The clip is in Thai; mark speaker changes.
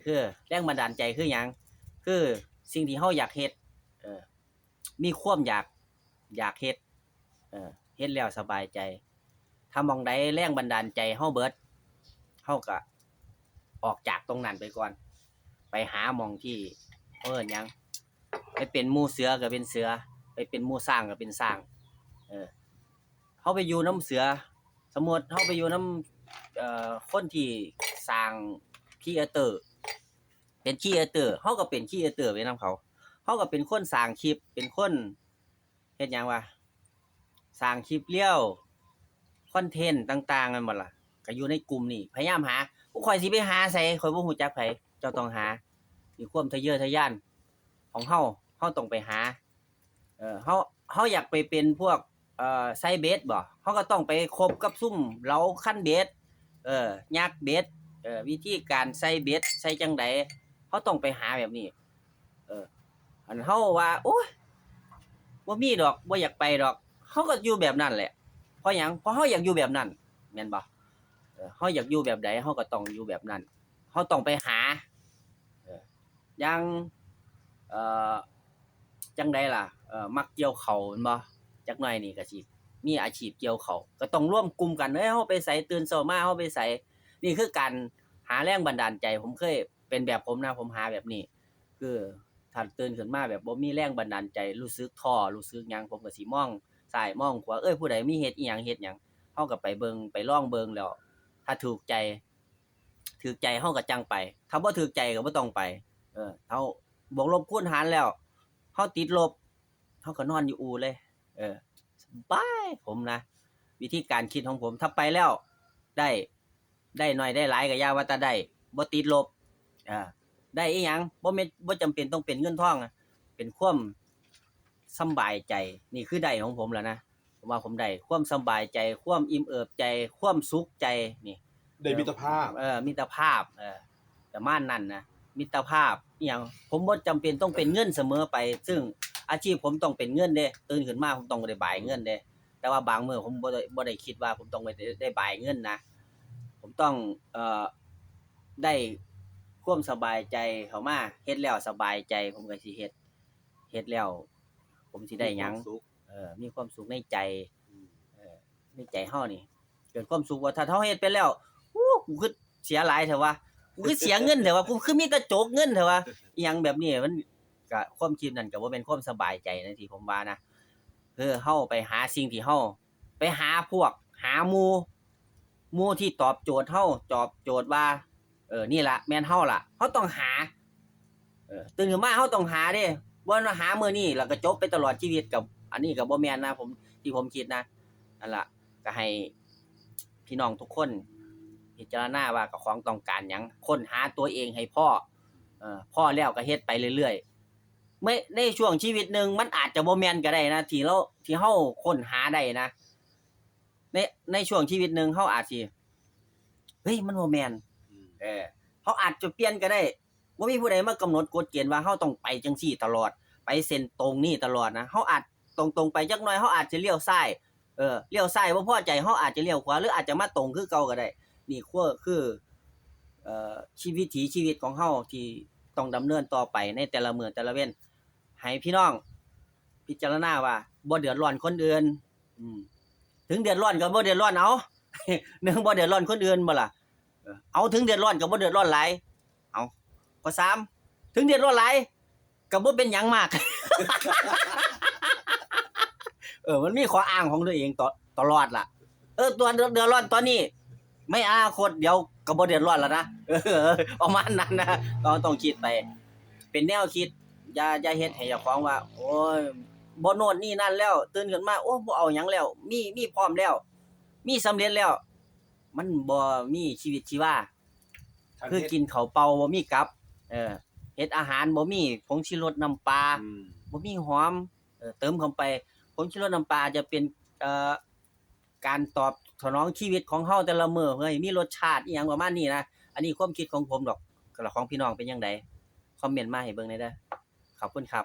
Speaker 1: คือแรงบันดาลใจคือหยังคือสิ่งที่เฮาอยากเฮ็ดมีความอยากเฮ็ดเฮ็ดแล้วสบายใจถ้าหม้องใดแรงบันดาลใจเฮาเบิดเฮาก็ออกจากตรงนั้นไปก่อนไปหาหม้องที่เอิ้นหยังไปเป็นหมู่เสือก็เป็นเสือไปเป็นหมู่ช้างก็เป็นช้างเฮาไปอยู่นำเสือสมมุติเฮาไปอยู่นำคนที่สร้างครีเอเตอร์เป็นครีเอเตอร์เฮาก็เป็นครีเอเตอร์ไปนำเขาเฮาก็เป็นคนสร้างคลิปเป็นคนเฮ็ดหยังวะสร้างคลิปเลี้ยวคอนเทนต์ต่างๆนั่นบ่ล่ะก็อยู่ในกลุ่มนี้พยายามหาข่อยสิไปหาไสข่อยบ่ฮู้จักไผเจ้าต้องหามีความทะเยอทะยานของเฮาต้องไปหาเฮาอยากไปเป็นพวกไซเบสบ่เฮาก็ต้องไปคบกับซุ่มเหลาคั้นเบ็ดยักเบ็ดวิธีการใส่เบ็ดใส่จังได๋เฮาต้องไปหาแบบนี้อันเฮาว่าโอ๊ยบ่มีดอกบ่อยากไปดอกเฮาก็อยู่แบบนั้นแหละเพราะหยังเพราะเฮาอยากอยู่แบบนั้นแม่นบ่เฮาอยากอยู่แบบใดเฮาก็ต้องอยู่แบบนั้นเฮาต้องไปหาอย่างเอ่อจังได๋ล่ะมักเกี่ยวข้าวแม่นบ่จักหน่อยนี่ก็สิมีอาชีพเกี่ยวข้าวก็ต้องร่วมกลุ่มกันเฮ้ยเฮาไปไสตื่นเช้ามาเฮาไปไสนี่คือการหาแรงบันดาลใจผมเคยเป็นแบบผมนะผมหาแบบนี้คือถ้าตื่นขึ้นมาแบบบ่มีแรงบันดาลใจรู้สึกท้อรู้สึกหยังผมก็สิมองซ้ายมองขวาผู้ใดมีเฮ็ดอิหยังเฮ็ดหยังเฮาก็ไปเบิ่งไปลองเบิ่งแล้วถ้าถูกใจเฮาก็จังไปถ้าบ่ถูกใจก็บ่ต้องไปเฮาบวกลบคูณหารแล้วเฮาติดลบเฮาก็นอนอยู่อู่เลยสบายผมนะวิธีการคิดของผมถ้าไปแล้วได้น้อยได้หลายก็อย่าว่าแต่ได้บ่ติดลบได้อีหยังบ่จำเป็นต้องเป็นเงินทองเป็นความสำบายใจนี่คือได้ของผมแล้วนะผมว่าผมได้ความสำบายใจความอิ่มเอิบใจความสุขใจนี่
Speaker 2: ได้มิตรภาพ
Speaker 1: มิตรภาพประมาณนั้นนะมิตรภาพอีหยังผมบ่จำเป็นต้องเป็นเงินเสมอไปซึ่งอาชีพผมต้องเป็นเงินเด้ตื่นขึ้นมาผมต้องได้บ่ายเงินเด้แต่ว่าบางมื้อผมบ่ได้คิดว่าผมต้องได้บ่ายเงินนะผมต้องได้ความสบายใจเข้ามาเฮ็ดแล้วสบายใจผมก็สิเฮ็ดแล้วผมสิได้หยังมีความสุขในใจในใจเฮานี่เกิดความสุขว่าถ้าเฮาเฮ็ดไปแล้วกูคือเสียหลายแท้วะกูคือเสียเงินแท้วะกูคือมีแต่โจกเงินแท้วะอีหยังแบบนี้มันก็ความคิดนั้นก็บ่แม่นความสบายใจนะที่ผมว่านะคือเฮาไปหาสิ่งที่เฮาไปหาพวกหาหมู่ที่ตอบโจทย์เฮาตอบโจทย์ว่านี่ล่ะแม่นเฮาล่ะเฮาต้องหาตื่นขึ้นมาเฮาต้องหาเด้บ่ว่าหามื้อนี้แล้วก็จบไปตลอดชีวิตกับอันนี้ก็บ่แม่นนะผมที่ผมคิดนะนั่นล่ะก็ให้พี่น้องทุกคนพิจารณาว่าเจ้าของต้องการหยังค้นหาตัวเองให้พอพอแล้วก็เฮ็ดไปเรื่อยๆไม่ในช่วงชีวิตหนึ่งมันอาจจะบ่แม่นก็ได้นะที่เฮาค้นหาได้นะในช่วงชีวิตหนึ่งเฮาอาจสิเฮ้ยมันบ่แม่นเฮาอาจจะเปลี่ยนก็ได้บ่มีผู้ใดมากำหนดกฎเกณฑ์ว่าเฮาต้องไปจังซี่ตลอดไปเส้นตรงนี้ตลอดนะเฮาอาจตรงๆไปจักหน่อยเฮาอาจจะเลี้ยวซ้ายเลี้ยวซ้ายบ่พอใจเฮาอาจจะเลี้ยวขวาหรืออาจจะมาตรงคือเก่าก็ได้นี่คือชีวิตของเฮาที่ต้องดำเนินต่อไปในแต่ละมื้อแต่ละเว้นให้พี่น้องพิจารณาว่าบ่เดือดร้อนคนอื่นถึงเดือดร้อนก็บ่เดือดร้อนเอา นึงบ่เดือดร้อนคนอื่นบ่ล่ะเอาถึงเดือดร้อนก็บ่เดือดร้อนหลายเอาข้อ3ถึงเดือดร้อนหลายก็บ่เป็นหยังมาก มันมีข้ออ้างของตัวเองตลอดล่ะตัวเดือดร้อนตอนนี้ไม่อนาคตเดี๋ยวก็บ่เดือดร้อนแล้วนะประมาณนั้นนะต้องคิดไปเป็นแนวคิดอย่าเฮ็ดให้เจ้าของว่าโอ้ยบ่โน่นนี่นั่นแล้วตื่นขึ้นมาโอ้บ่เอาหยังแล้วมีพร้อมแล้วมีสำเร็จแล้วมันบ่มีชีวิตชีวาคือกินข้าวเปล่าบ่มีกับเฮ็ดอาหารบ่มีผงชูรสน้ำปลาบ่มีหอมเติมเข้าไปผงชูรสน้ำปลาจะเป็นการตอบสนองชีวิตของเฮาแต่ละมื้อเฮ้ยมีรสชาติอีหยังประมาณนี้นะอันนี้ความคิดของผมดอกแล้วของพี่น้องเป็นจังไดคอมเมนต์มาให้เบิ่งหน่อยเด้อขอบคุณครับ